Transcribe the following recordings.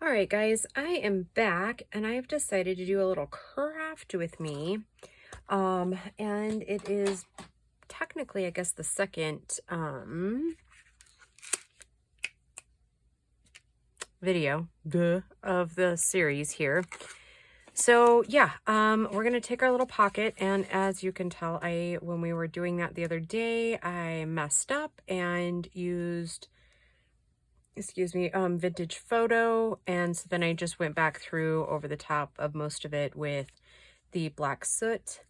All right, guys, I am back and I've decided to do a little craft with me. And it is technically, I guess, the second video of the series here. So yeah, we're gonna take our little pocket, and as you can tell, when we were doing that the other day, I messed up and used, excuse me, vintage photo, and so then I just went back through over the top of most of it with the black soot.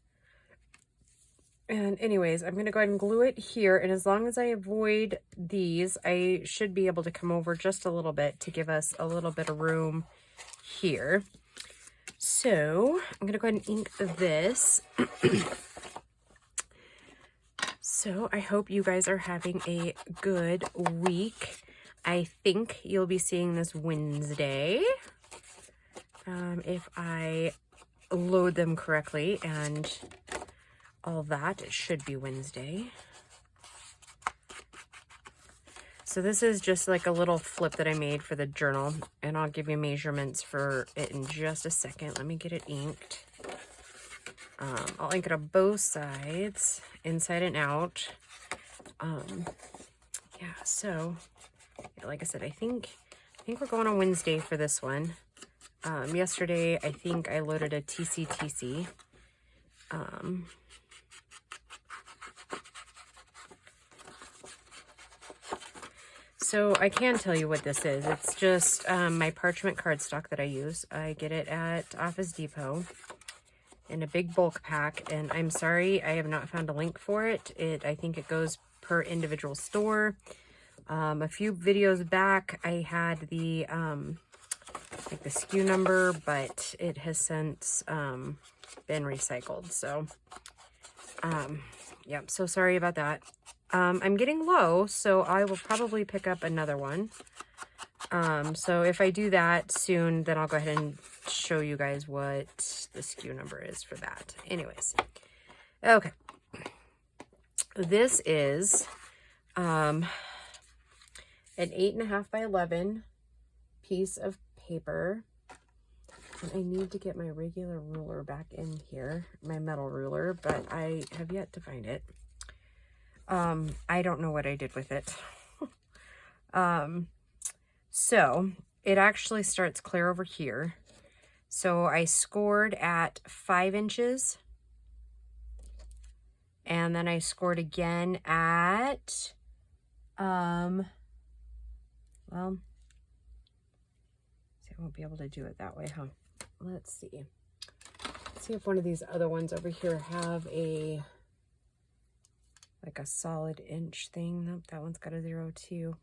And anyways, I'm going to go ahead and glue it here, and as long as I avoid these, I should be able to come over just a little bit to give us a little bit of room here. So I'm going to go ahead and ink this. So I hope you guys are having a good week. I think you'll be seeing this Wednesday, if I load them correctly and all that. It should be Wednesday. So this is just like a little flip that I made for the journal, and I'll give you measurements for it in just a second. Let me get it inked. I'll ink it on both sides, inside and out. Yeah, so like I said, I think we're going on Wednesday for this one. Yesterday, I think I loaded a TCTC. So I can tell you what this is. It's just my parchment cardstock that I use. I get it at Office Depot in a big bulk pack, and I'm sorry I have not found a link for it. I think it goes per individual store. A few videos back, I had the like the SKU number, but it has since been recycled. So yeah, so sorry about that. I'm getting low, so I will probably pick up another one. So if I do that soon, then I'll go ahead and show you guys what the SKU number is for that. Anyways, okay. This is an 8.5 by 11 piece of paper. And I need to get my regular ruler back in here, my metal ruler, but I have yet to find it. I don't know what I did with it. So it actually starts clear over here. So I scored at 5 inches. And then I scored again at, well, see, I won't be able to do it that way, huh? Let's see. Let's see if one of these other ones over here have like a solid inch thing. Nope, that one's got a 0 too.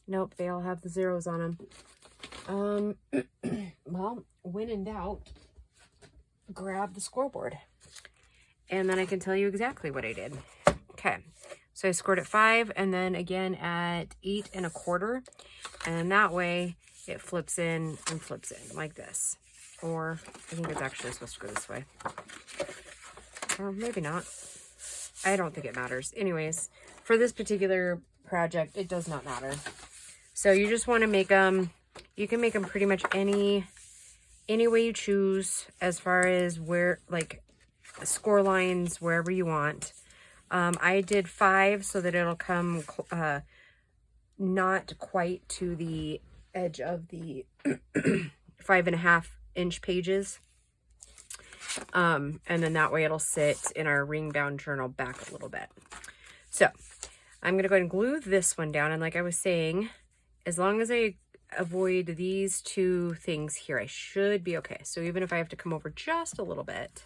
Nope, they all have the zeros on them. Well, when in doubt, grab the scoreboard. And then I can tell you exactly what I did. Okay, so I scored at 5, and then again at 8 1/4. And that way it flips in and flips in like this. Or I think it's actually supposed to go this way. Or maybe not. I don't think it matters. Anyways, for this particular project, it does not matter. So you just want to make them, you can make them pretty much any way you choose, as far as where, like, score lines wherever you want. I did 5 so that it'll come not quite to the edge of the 5.5 inch pages. And then that way it'll sit in our ring bound journal back a little bit. So I'm going to go ahead and glue this one down. And like I was saying, as long as I avoid these two things here, I should be okay. So even if I have to come over just a little bit,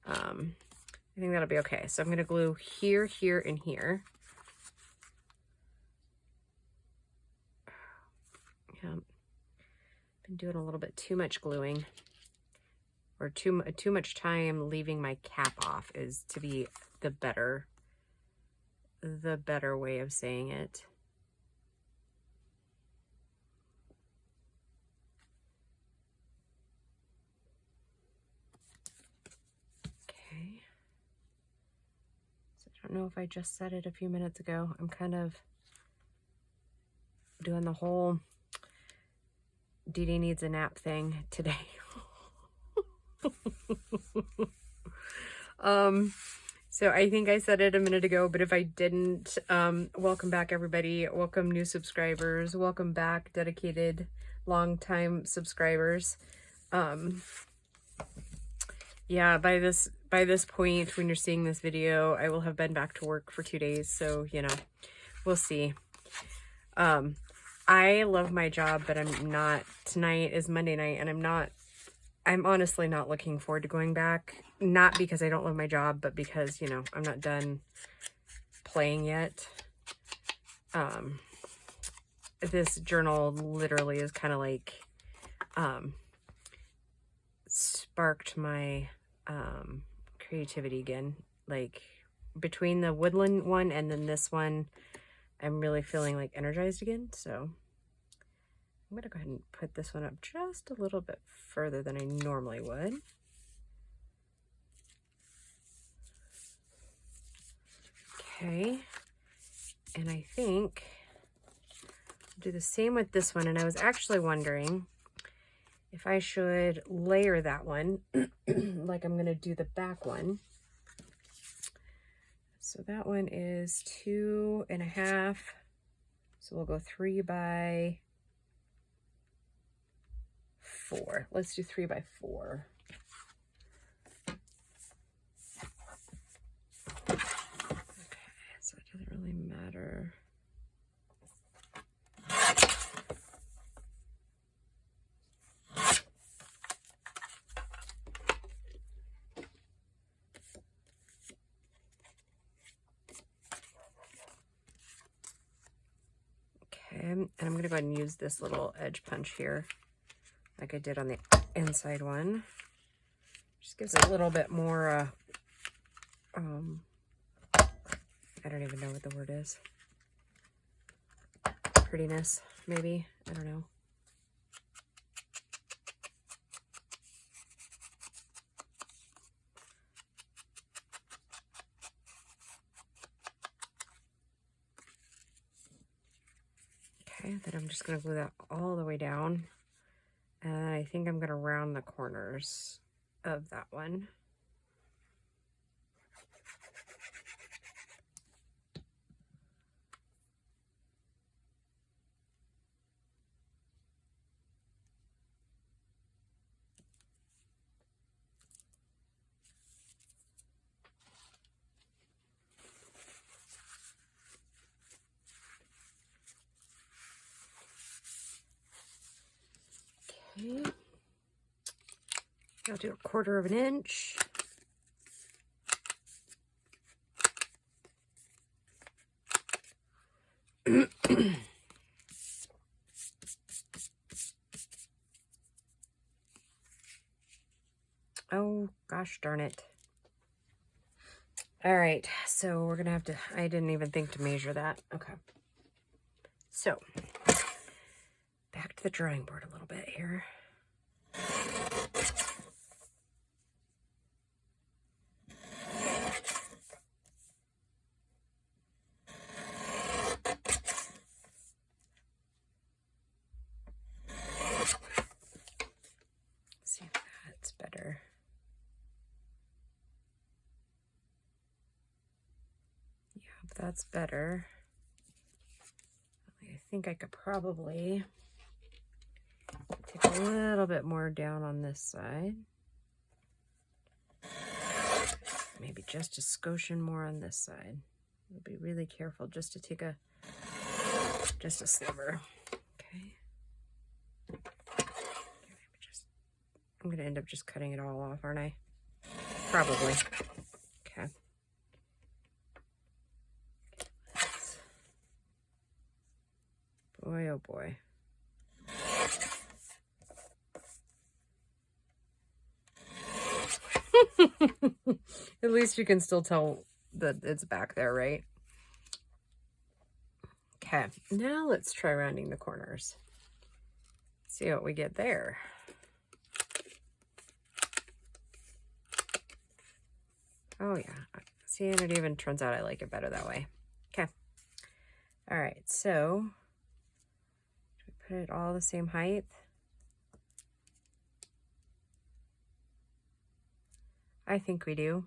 I think that'll be okay. So I'm going to glue here, here, and here. Yeah, been doing a little bit too much gluing, or too much time leaving my cap off is to be the better way of saying it. Okay. So I don't know if I just said it a few minutes ago. I'm kind of doing the whole Dee Dee needs a nap thing today. So I think I said it a minute ago, but if I didn't, welcome back everybody. Welcome new subscribers. Welcome back dedicated long-time subscribers. Yeah, by this point when you're seeing this video, I will have been back to work for 2 days, so you know, we'll see. I love my job, but I'm not. Tonight is Monday night, and I'm honestly not looking forward to going back. Not because I don't love my job, but because, you know, I'm not done playing yet. This journal literally is kind of like, sparked my, creativity again. Like, between the woodland one and then this one, I'm really feeling like energized again. So I'm gonna go ahead and put this one up just a little bit further than I normally would. Okay, and I think I'll do the same with this one. And I was actually wondering if I should layer that one like I'm gonna do the back one. So that one is 2.5. So we'll go 3 by 4. Let's do 3 by 4. Okay, so it doesn't really matter. Okay, and I'm going to go ahead and use this little edge punch here, like I did on the inside one. Just gives it a little bit more, I don't even know what the word is. Prettiness, maybe. I don't know. Okay, then I'm just going to glue that all the way down. And I think I'm going to round the corners of that one. Okay. I'll do 1/4 of an inch. Oh, gosh darn it. All right, so we're going to have to, I didn't even think to measure that. Okay. So, back to the drawing board a little bit here. See if that's better. Yeah, if that's better. I think I could probably take a little bit more down on this side. Maybe just a skoshine more on this side. I'll be really careful just to take just a sliver. Okay. I'm going to end up just cutting it all off, aren't I? Probably. Okay. Boy, oh boy. At least you can still tell that it's back there, right? Okay, now let's try rounding the corners. See what we get there. Oh yeah, see, and it even turns out I like it better that way. Okay. All right, so do we put it all the same height? I think we do.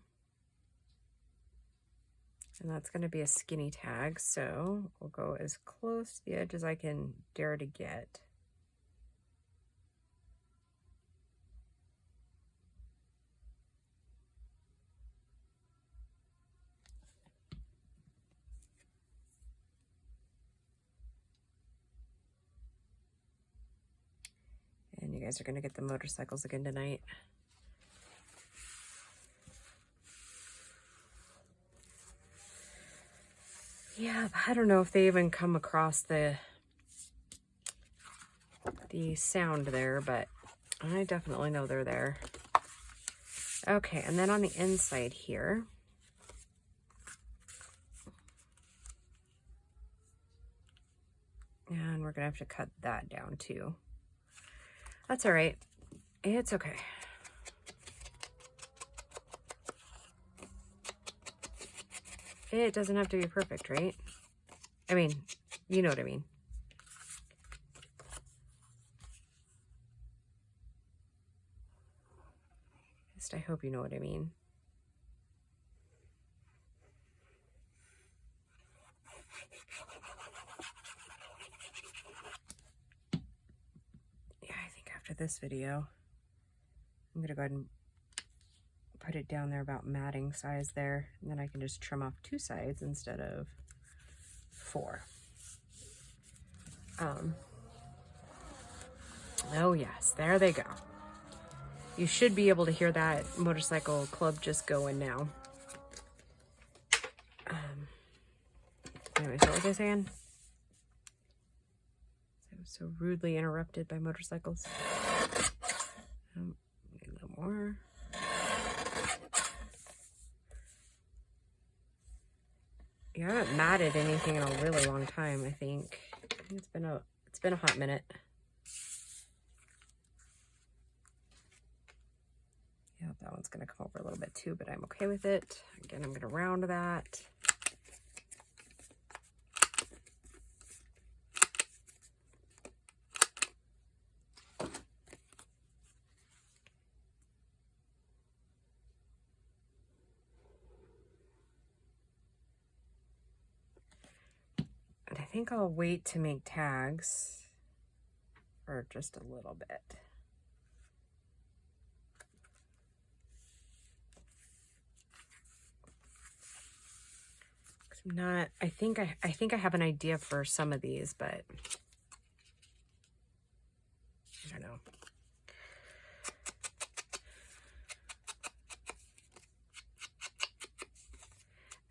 And that's going to be a skinny tag, so we'll go as close to the edge as I can dare to get. And you guys are going to get the motorcycles again tonight. Yeah, I don't know if they even come across the sound there, but I definitely know they're there. Okay, and then on the inside here, and we're gonna have to cut that down too. That's all right. It's okay. It doesn't have to be perfect, right? I mean, you know what I mean. At least I hope you know what I mean. Yeah, I think after this video, I'm gonna go ahead and put it down there about matting size there, and then I can just trim off 2 sides instead of 4. Oh yes, there they go. You should be able to hear that motorcycle club just going now. Anyways, what was I saying? I was so rudely interrupted by motorcycles. A little more. Yeah, I haven't matted anything in a really long time, I think. It's been a hot minute. Yeah, that one's gonna come over a little bit too, but I'm okay with it. Again, I'm gonna round that. And I think I'll wait to make tags for just a little bit. I think I have an idea for some of these, but I don't know.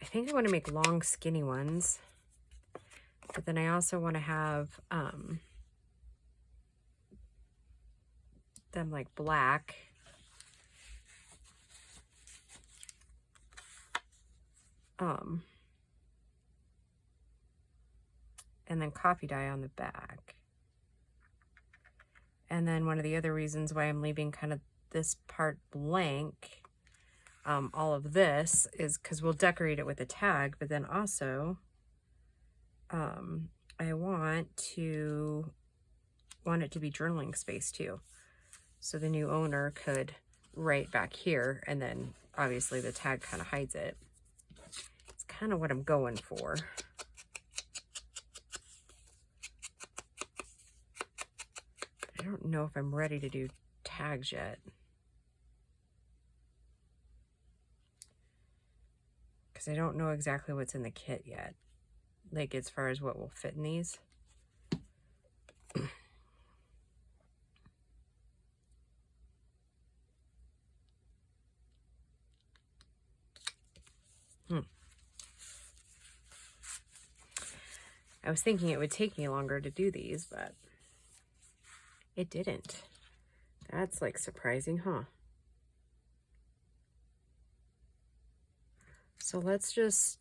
I think I want to make long skinny ones, but then I also want to have them like black. And then coffee dye on the back. And then one of the other reasons why I'm leaving kind of this part blank, all of this, is because we'll decorate it with a tag, but then also I want it to be journaling space too. So the new owner could write back here, and then obviously the tag kind of hides it. It's kind of what I'm going for. I don't know if I'm ready to do tags yet. Because I don't know exactly what's in the kit yet. Like as far as what will fit in these. I was thinking it would take me longer to do these, but it didn't. That's like surprising, huh? So let's just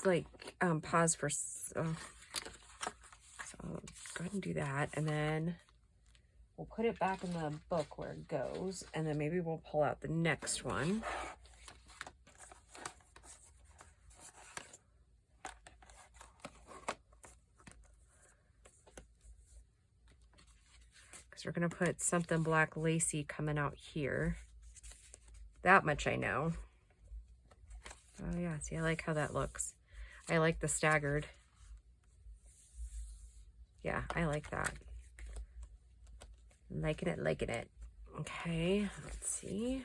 like pause for so go ahead and do that, and then we'll put it back in the book where it goes, and then maybe we'll pull out the next one. We're going to put something black lacy coming out here. That much I know. Oh yeah, see, I like how that looks. I like the staggered. Yeah, I like that. Liking it, liking it. Okay, let's see.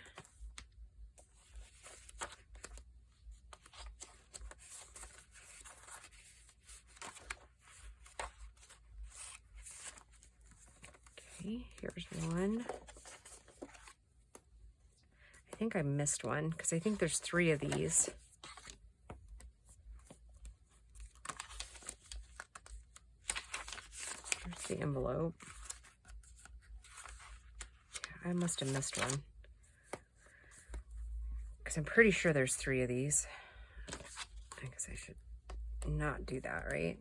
Okay, here's one. I think I missed one because I think there's 3 of these. Here's the envelope. I must have missed one because I'm pretty sure there's 3 of these. I guess I should not do that, right?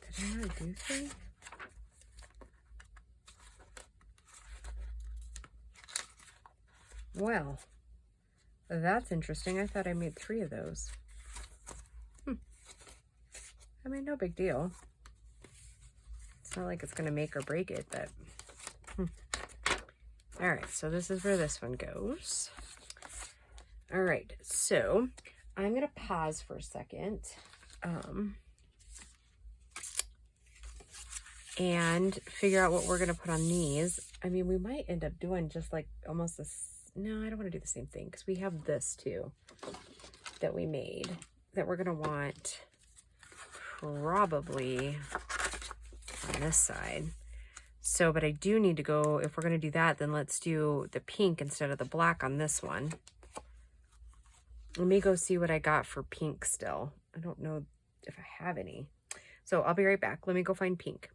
Did I not do 3? Well, that's interesting. I thought I made 3 of those. I mean, no big deal. It's not like it's going to make or break it, but... All right, so this is where this one goes. All right, so I'm going to pause for a second. And figure out what we're going to put on these. I mean, we might end up doing just like almost this. No, I don't want to do the same thing because we have this too that we made that we're going to want probably on this side. So, but I do need to go, if we're going to do that, then let's do the pink instead of the black on this one. Let me go see what I got for pink still. I don't know if I have any. So I'll be right back. Let me go find pink.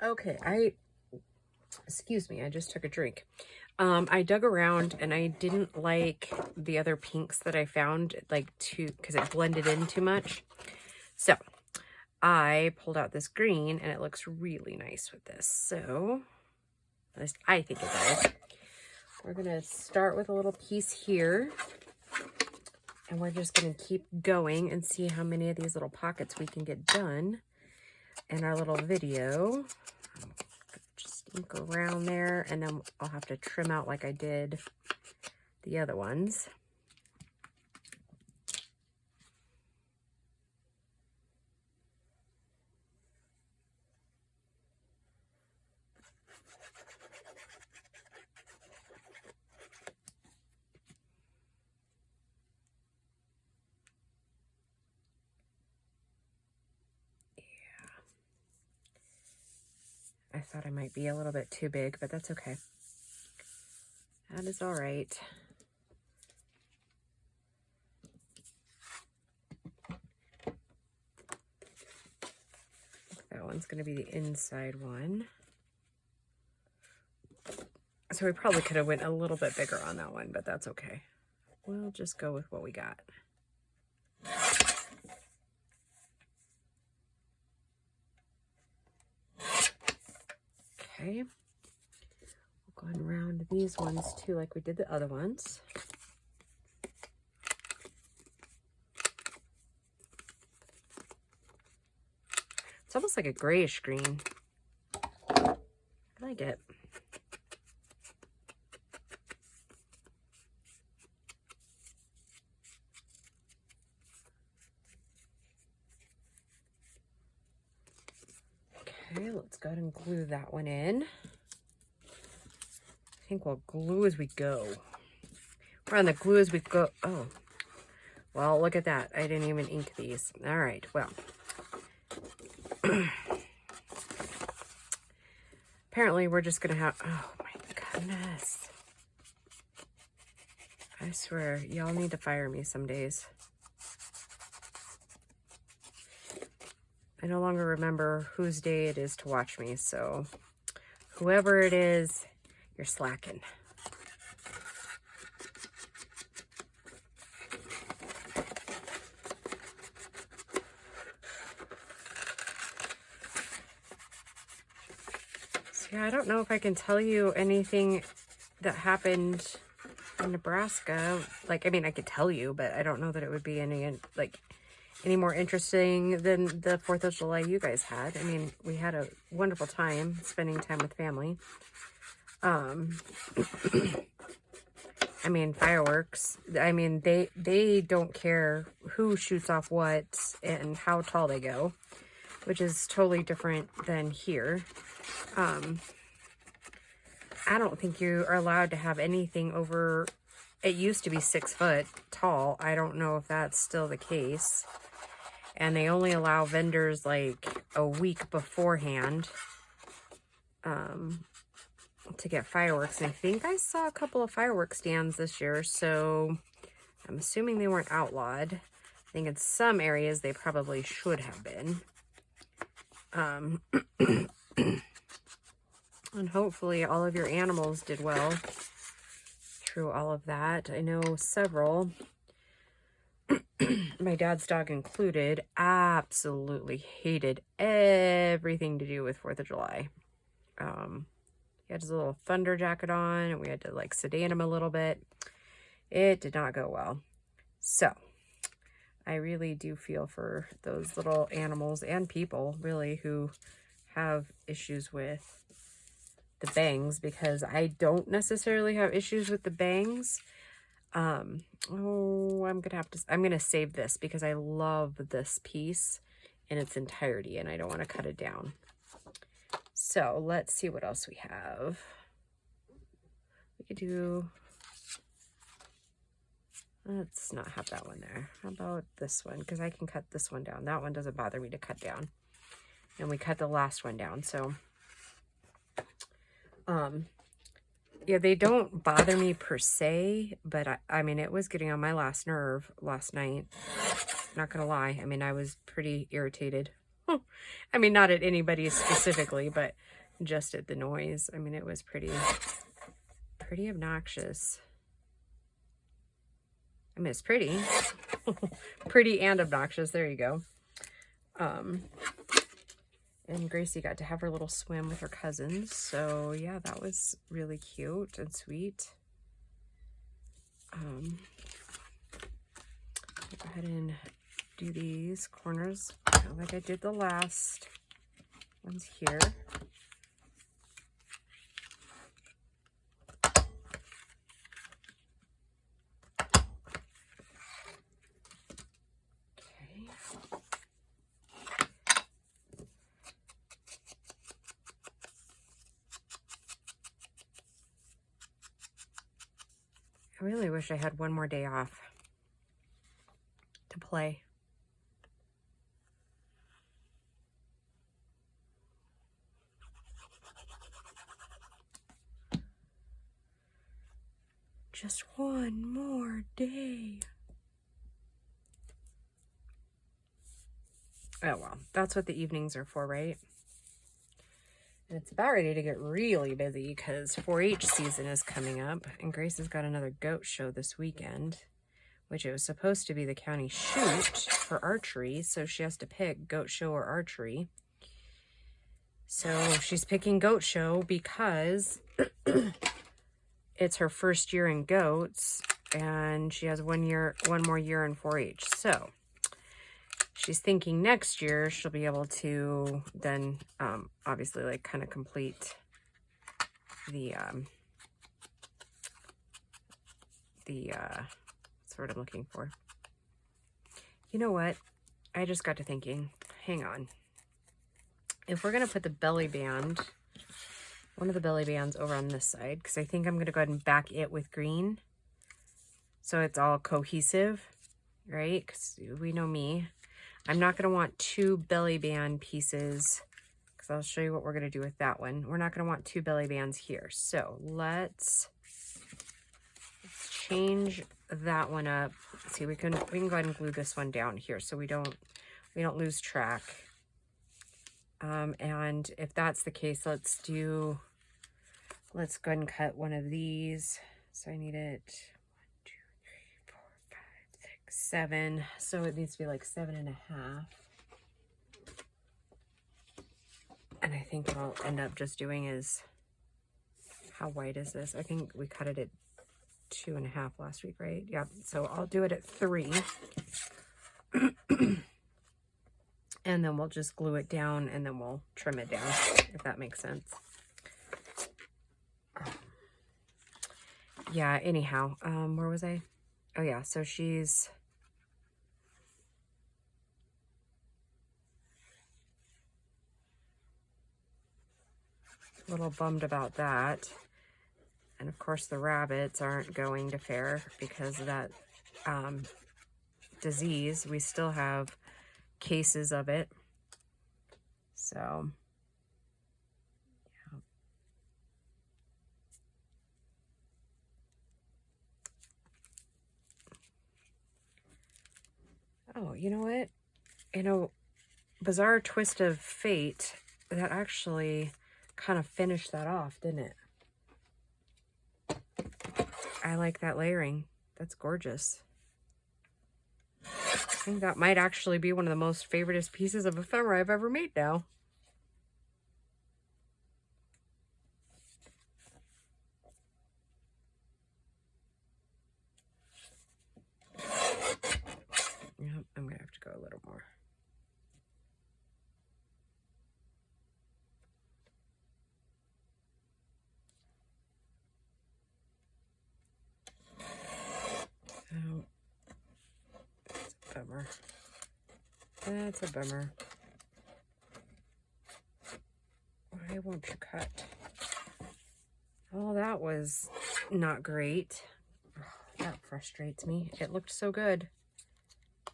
Okay, excuse me, I just took a drink. I dug around and I didn't like the other pinks that I found, like because it blended in too much. So I pulled out this green and it looks really nice with this. So at least I think it does. We're gonna start with a little piece here and we're just gonna keep going and see how many of these little pockets we can get done in our little video. Just ink around there and then I'll have to trim out like I did the other ones. I thought I might be a little bit too big, but that's okay. That is all right. That one's going to be the inside one. So we probably could have went a little bit bigger on that one, but that's okay. We'll just go with what we got. Okay, we'll go around these ones too, like we did the other ones. It's almost like a grayish green. I like it. Okay, let's go ahead and glue that one in. I think we'll glue as we go. We're on the glue as we go. Oh, well, look at that. I didn't even ink these. All right, well. Apparently, we're just going to have... Oh, my goodness. I swear, y'all need to fire me some days. I no longer remember whose day it is to watch me, so whoever it is, you're slacking. So yeah, I don't know if I can tell you anything that happened in Nebraska. Like, I mean, I could tell you, but I don't know that it would be any, like, any more interesting than the 4th of July you guys had. I mean, we had a wonderful time spending time with family. I mean, fireworks. I mean, they don't care who shoots off what and how tall they go, which is totally different than here. I don't think you are allowed to have anything over, it used to be 6 foot tall. I don't know if that's still the case. And they only allow vendors like a week beforehand to get fireworks. And I think I saw a couple of fireworks stands this year, so I'm assuming they weren't outlawed. I think in some areas they probably should have been. And hopefully all of your animals did well through all of that. I know several, my dad's dog included, absolutely hated everything to do with 4th of July. He had his little thunder jacket on, and we had to like sedate him a little bit. It did not go well. So I really do feel for those little animals and people really who have issues with the bangs, because I don't necessarily have issues with the bangs. I'm gonna save this because I love this piece in its entirety and I don't want to cut it down. So let's see what else we have. We could do, let's not have that one there. How about this one? Because I can cut this one down. That one doesn't bother me to cut down. And we cut the last one down. So yeah, they don't bother me per se, but I mean, it was getting on my last nerve last night. Not gonna lie. I mean, I was pretty irritated. I mean, not at anybody specifically, but just at the noise. I mean, it was pretty obnoxious. I mean, it's pretty. Pretty and obnoxious. There you go. And Gracie got to have her little swim with her cousins. So yeah, that was really cute and sweet. Go ahead and do these corners like I did the last ones here. I really wish I had one more day off to play. Just one more day. Oh well, that's what the evenings are for, right? And it's about ready to get really busy because 4-H season is coming up. And Grace has got another goat show this weekend, which it was supposed to be the county shoot for archery. So she has to pick goat show or archery. So she's picking goat show because it's her first year in goats. And she has one more year in 4-H. So she's thinking next year she'll be able to then obviously like kind of complete the that's what I'm looking for. You know what? I just got to thinking, hang on. If we're going to put the belly band, one of the belly bands over on this side, because I think I'm going to go ahead and back it with green. So it's all cohesive, right? Because we know me. I'm not going to want 2 belly band pieces because I'll show you what we're going to do with that one. We're not going to want 2 belly bands here. So let's change that one up. Let's see, we can go ahead and glue this one down here so we don't lose track. And if that's the case, let's go ahead and cut one of these. So I need it 7, so it needs to be like 7.5. And I think what I'll end up just doing is, how wide is this? I think we cut it at 2.5 last week, right? Yeah, so I'll do it at 3. And then we'll just glue it down and then we'll trim it down, if that makes sense. Yeah, anyhow, where was I? Oh yeah, so she's a little bummed about that. And of course the rabbits aren't going to fair because of that disease. We still have cases of it. So, yeah. Oh, you know what? You know, bizarre twist of fate, that actually kind of finished that off, didn't it? I like that layering. That's gorgeous. I think that might actually be one of the most favoritist pieces of ephemera I've ever made now. Yep, I'm gonna have to go a little more. Oh, that's a bummer. That's a bummer. Why won't you cut? Oh, that was not great. That frustrates me. It looked so good. I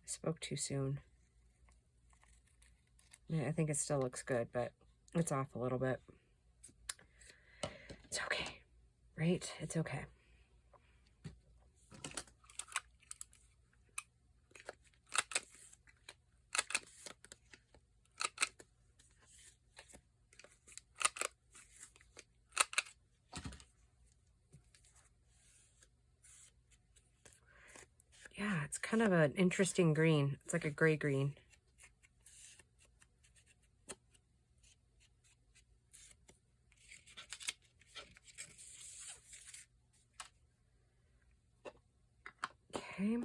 spoke too soon. I think it still looks good, but it's off a little bit. It's okay, right? It's okay. Yeah, it's kind of an interesting green. It's like a gray green. Okay.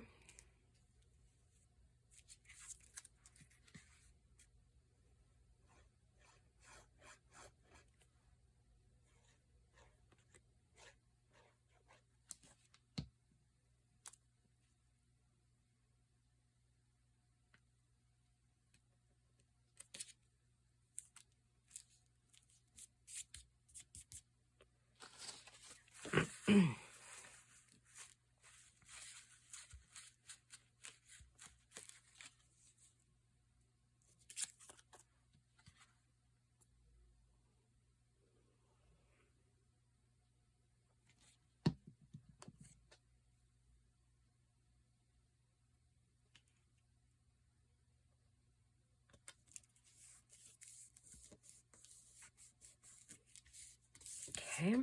Okay.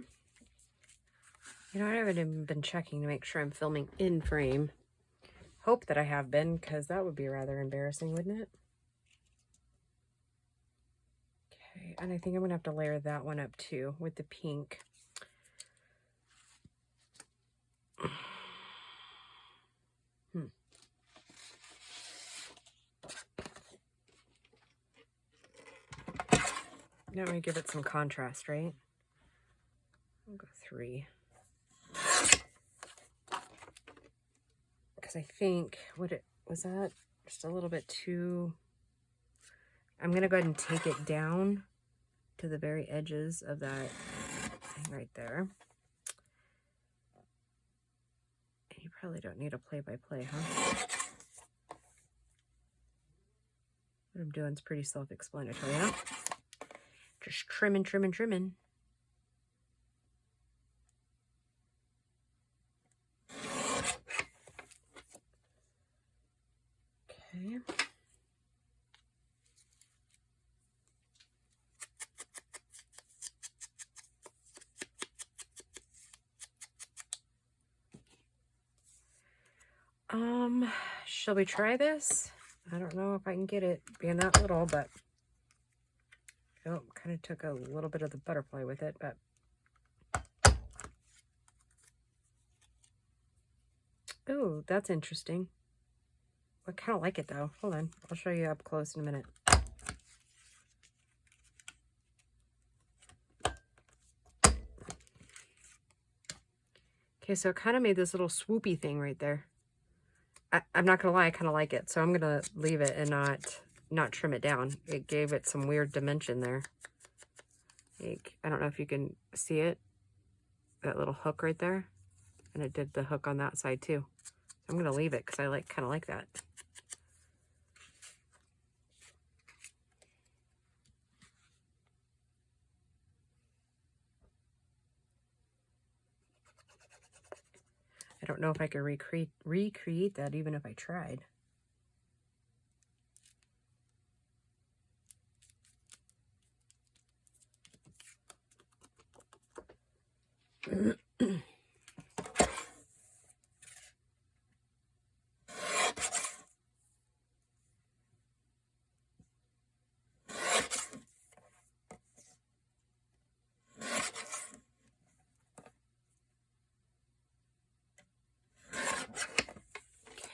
You know, I haven't even been checking to make sure I'm filming in frame. Hope that I have been, because that would be rather embarrassing, wouldn't it? Okay, and I think I'm going to have to layer that one up too with the pink. Now we give it some contrast, right? I'll go 3. Because I think, what it was that just a little bit too... I'm going to go ahead and take it down to the very edges of that thing right there. And you probably don't need a play-by-play, huh? What I'm doing is pretty self-explanatory, huh? Just trimming, trimming, trimming. Okay. Shall we try this? I don't know if I can get it being that little, but oh, kind of took a little bit of the butterfly with it, but oh, that's interesting. I kind of like it though. Hold on. I'll show you up close in a minute. Okay, so it kind of made this little swoopy thing right there. I'm not gonna lie, I kind of like it, so I'm gonna leave it and not trim it down. It gave it some weird dimension there. Like, I don't know if you can see it, that little hook right there, and it did the hook on that side too. I'm gonna leave it because I kind of like that. I don't know if I could recreate that even if I tried.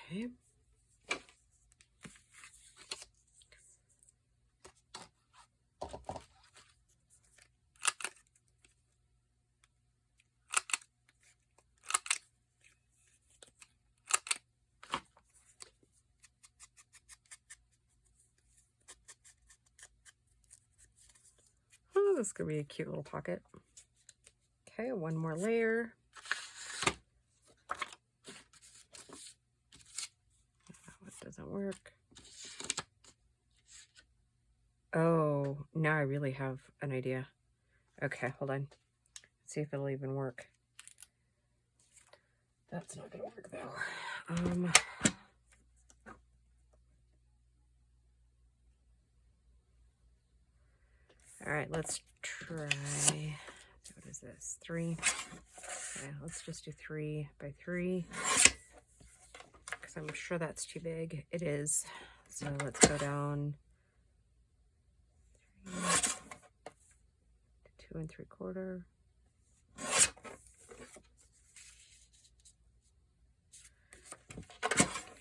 Okay. Oh, this could be a cute little pocket. Okay, one more layer. What doesn't work? Oh, now I really have an idea. Okay, hold on. Let's see if it'll even work. That's not gonna work though. All right, let's try. What is this? 3. Okay, let's just do 3 by 3 because I'm sure that's too big. It is. So let's go down 2 3/4.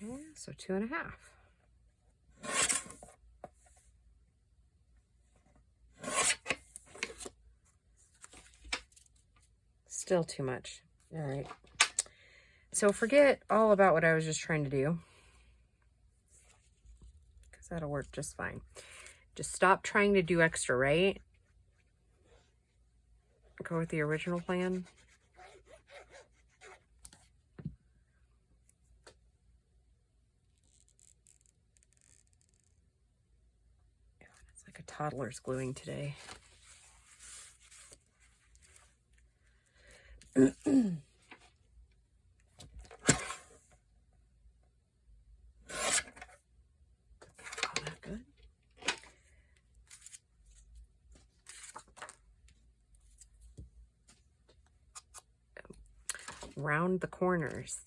Okay, so 2 1/2. Still too much. All right. So forget all about what I was just trying to do, because that'll work just fine. Just stop trying to do extra, right? Go with the original plan. It's like a toddler's gluing today. All that good. Round the corners.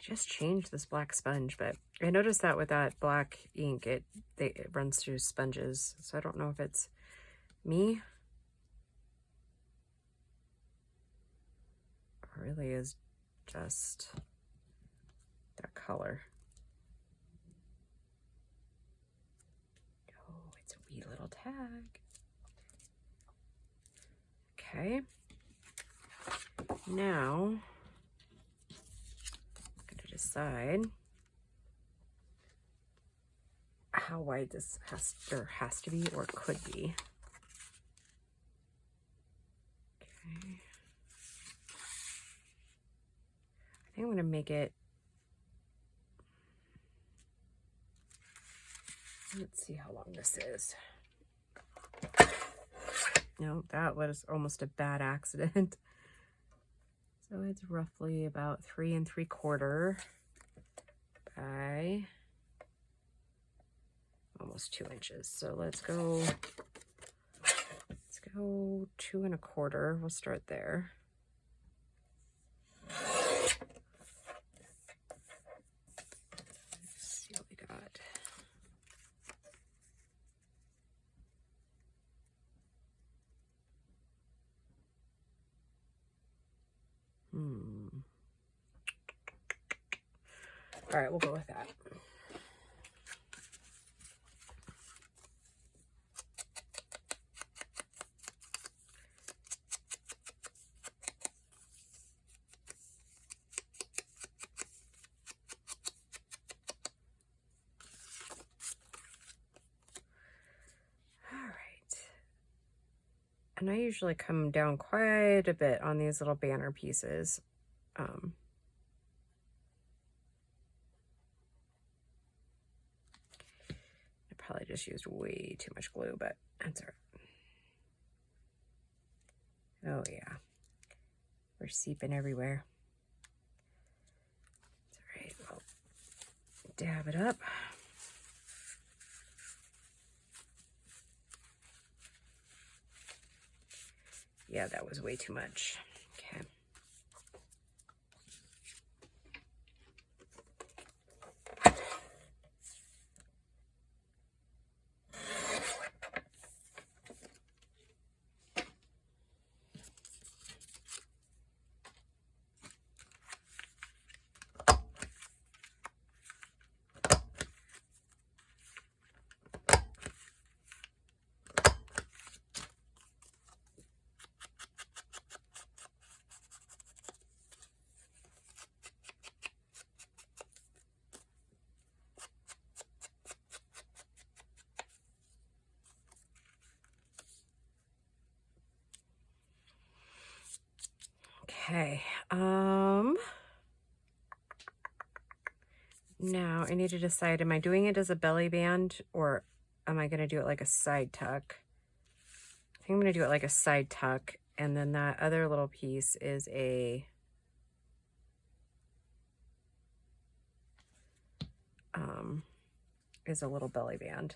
Just changed this black sponge, but I noticed that with that black ink, it runs through sponges, so I don't know if it's me or really is just that color. Oh, it's a wee little tag. Okay, now decide how wide this has to be or could be. Okay. I think I'm going to make it, let's see how long this is. No, that was almost a bad accident. So it's roughly about 3 3/4 by almost 2 inches. So let's go 2 1/4. We'll start there. Let's see what we got. All right, we'll go with that. And I usually come down quite a bit on these little banner pieces. I probably just used way too much glue, but that's all right. Oh yeah, we're seeping everywhere. It's all right, I'll dab it up. Yeah, that was way too much. Okay. Okay, now I need to decide, am I doing it as a belly band or am I going to do it like a side tuck? I think I'm going to do it like a side tuck, and then that other little piece is a little belly band.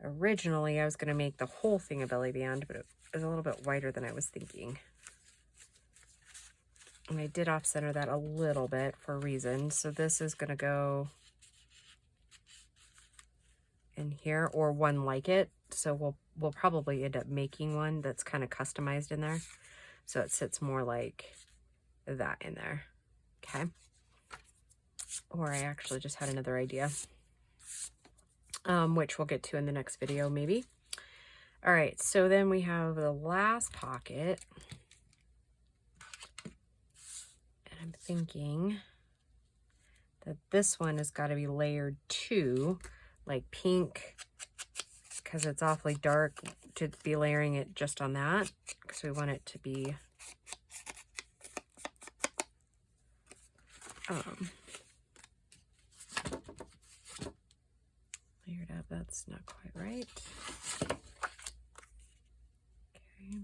Originally, I was going to make the whole thing a belly band, but it was a little bit wider than I was thinking. And I did off center that a little bit for a reason. So this is going to go in here, or one like it. So we'll probably end up making one that's kind of customized in there. So it sits more like that in there. Okay. Or I actually just had another idea, which we'll get to in the next video, maybe. All right. So then we have the last pocket. I'm thinking that this one has got to be layered too, like pink, because it's awfully dark to be layering it just on that, because we want it to be layered up. That's not quite right. Okay.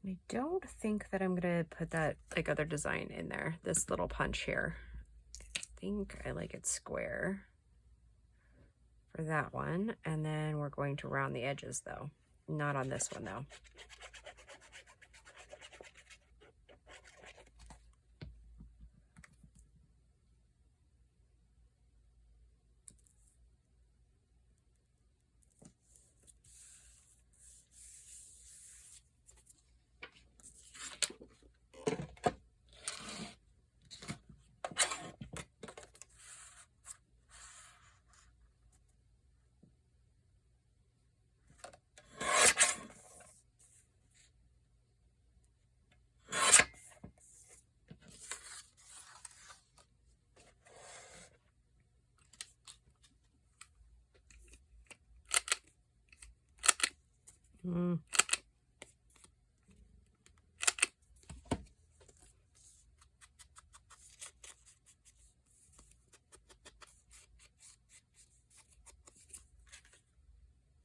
I don't think that I'm going to put that like other design in there, this little punch here. I think I like it square for that one. And then we're going to round the edges though. Not on this one though.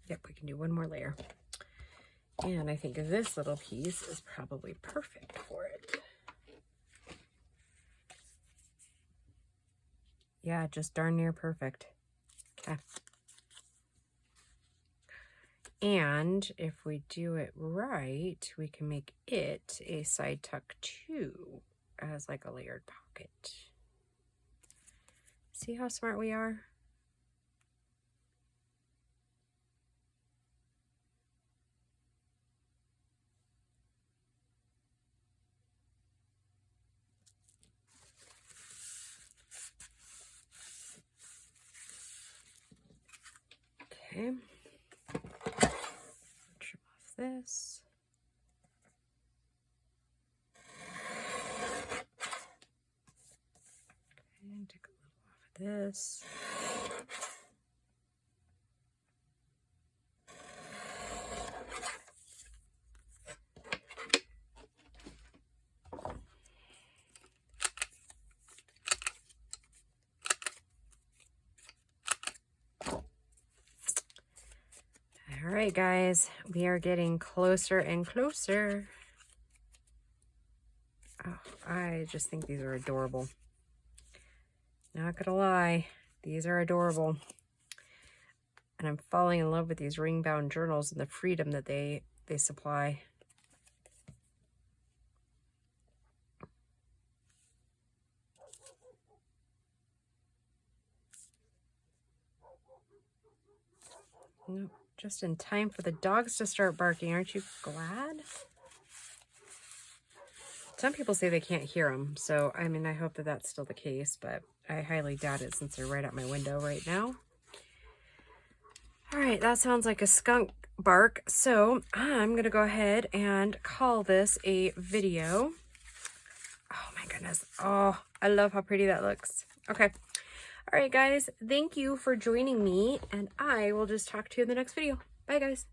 Yep, we can do one more layer. And I think this little piece is probably perfect for it. Yeah, just darn near perfect. Okay. And if we do it right, we can make it a side tuck too, as like a layered pocket. See how smart we are? Okay. Trim off this. And take a little off of this. All right, guys, we are getting closer and closer. Oh, I just think these are adorable. Not gonna lie, these are adorable. And I'm falling in love with these ring-bound journals and the freedom that they supply. Nope. Just in time for the dogs to start barking. Aren't you glad? Some people say they can't hear them. So, I mean, I hope that that's still the case. But I highly doubt it since they're right out my window right now. All right, that sounds like a skunk bark. So, I'm going to go ahead and call this a video. Oh, my goodness. Oh, I love how pretty that looks. Okay. All right, guys, thank you for joining me, and I will just talk to you in the next video. Bye, guys.